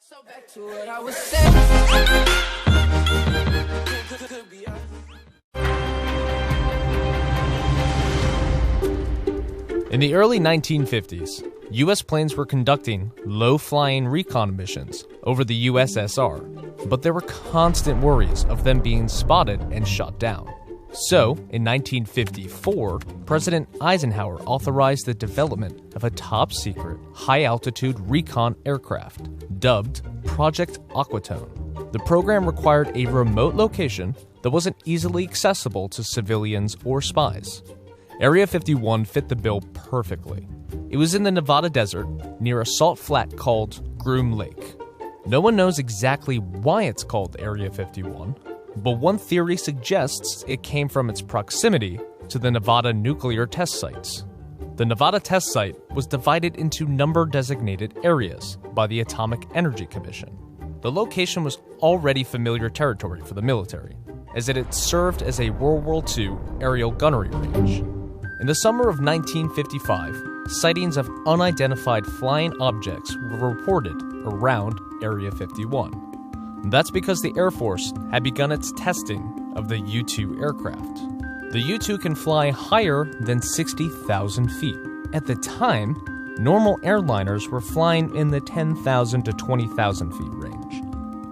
So back to what I was saying. In the early 1950s, U.S. planes were conducting low-flying recon missions over the USSR, but there were constant worries of them being spotted and shot down. So, in 1954, President Eisenhower authorized the development of a top-secret, high-altitude recon aircraft, dubbed Project Aquatone. The program required a remote location that wasn't easily accessible to civilians or spies. Area 51 fit the bill perfectly. It was in the Nevada desert, near a salt flat called Groom Lake. No one knows exactly why it's called Area 51, but one theory suggests it came from its proximity to the Nevada nuclear test sites. The Nevada test site was divided into number-designated areas by the Atomic Energy Commission. The location was already familiar territory for the military, as it had served as a World War II aerial gunnery range. In the summer of 1955, sightings of unidentified flying objects were reported around Area 51. That's because the Air Force had begun its testing of the U-2 aircraft. The U-2 can fly higher than 60,000 feet. At the time, normal airliners were flying in the 10,000 to 20,000 feet range,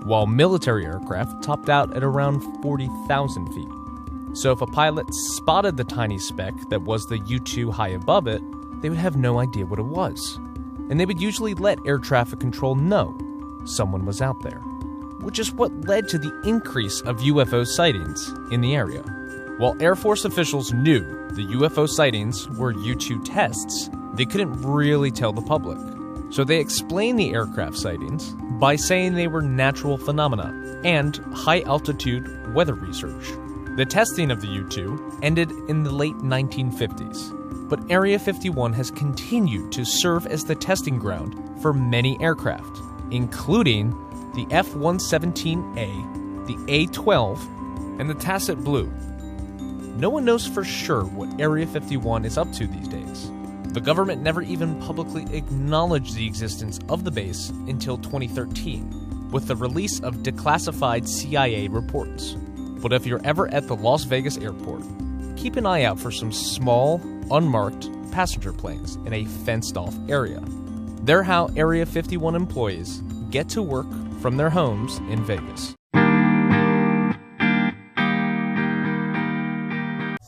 while military aircraft topped out at around 40,000 feet. So if a pilot spotted the tiny speck that was the U-2 high above it, they would have no idea what it was. And they would usually let air traffic control know someone was out there, which is what led to the increase of UFO sightings in the area. While Air Force officials knew the UFO sightings were U-2 tests, they couldn't really tell the public. So they explained the aircraft sightings by saying they were natural phenomena and high-altitude weather research. The testing of the U-2 ended in the late 1950s, but Area 51 has continued to serve as the testing ground for many aircraft, including the F-117A, the A-12, and the Tacit Blue. No one knows for sure what Area 51 is up to these days. The government never even publicly acknowledged the existence of the base until 2013, with the release of declassified CIA reports. But if you're ever at the Las Vegas airport, keep an eye out for some small, unmarked passenger planes in a fenced-off area. They're how Area 51 employees get to work from their homes in Vegas.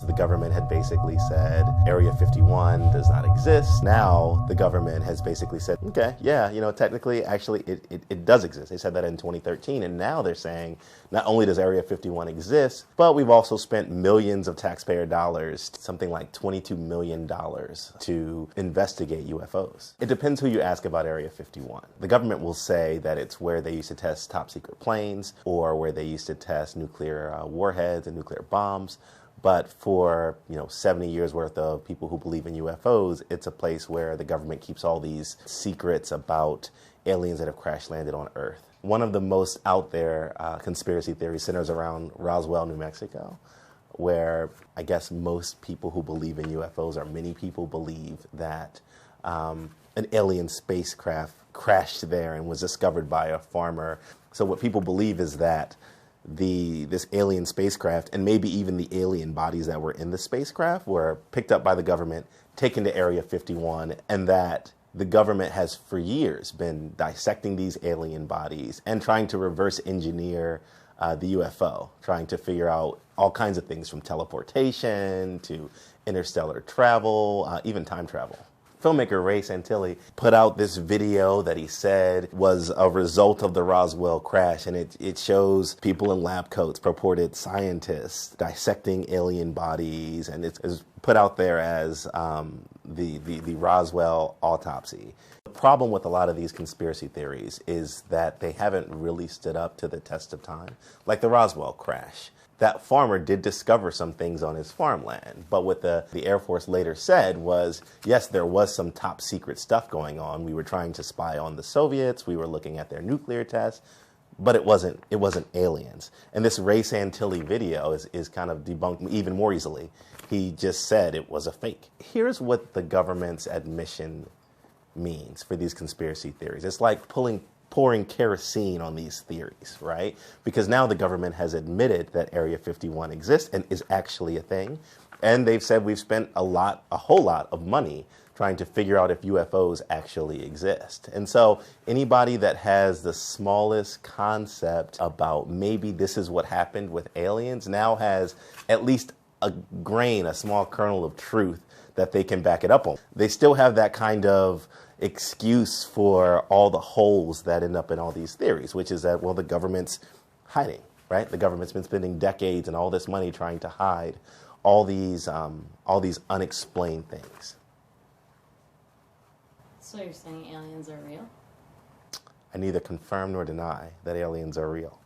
The government had basically said Area 51 does not exist. Now the government has basically said, okay, yeah, technically, actually, it does exist. They said that in 2013, and now they're saying not only does Area 51 exist, but we've also spent millions of taxpayer dollars, something like $22 million, to investigate UFOs. It depends who you ask about Area 51. The government will say that it's where they used to test top secret planes or where they used to test nuclear warheads and nuclear bombs. But for 70 years worth of people who believe in UFOs, it's a place where the government keeps all these secrets about aliens that have crash landed on Earth. One of the most out there conspiracy theories centers around Roswell, New Mexico, where I guess most people who believe in UFOs, or many people believe that an alien spacecraft crashed there and was discovered by a farmer. So what people believe is that this alien spacecraft, and maybe even the alien bodies that were in the spacecraft, were picked up by the government, taken to Area 51, and that the government has for years been dissecting these alien bodies and trying to reverse engineer the UFO, trying to figure out all kinds of things from teleportation to interstellar travel, even time travel. Filmmaker Ray Santilli put out this video that he said was a result of the Roswell crash, and it shows people in lab coats, purported scientists, dissecting alien bodies, and it's put out there as the Roswell autopsy. The problem with a lot of these conspiracy theories is that they haven't really stood up to the test of time, like the Roswell crash. That farmer did discover some things on his farmland, but what the Air Force later said was, yes, there was some top secret stuff going on. We were trying to spy on the Soviets. We were looking at their nuclear tests, but it wasn't aliens. And this Ray Santilli video is kind of debunked even more easily. He just said it was a fake. Here's what the government's admission means for these conspiracy theories. It's like pulling pouring kerosene on these theories, right? Because now the government has admitted that Area 51 exists and is actually a thing. And they've said we've spent a whole lot of money trying to figure out if UFOs actually exist. And so anybody that has the smallest concept about maybe this is what happened with aliens now has at least a small kernel of truth that they can back it up on. They still have that kind of excuse for all the holes that end up in all these theories, which is that, well, the government's hiding, right? The government's been spending decades and all this money trying to hide all these unexplained things. So you're saying aliens are real? I neither confirm nor deny that aliens are real.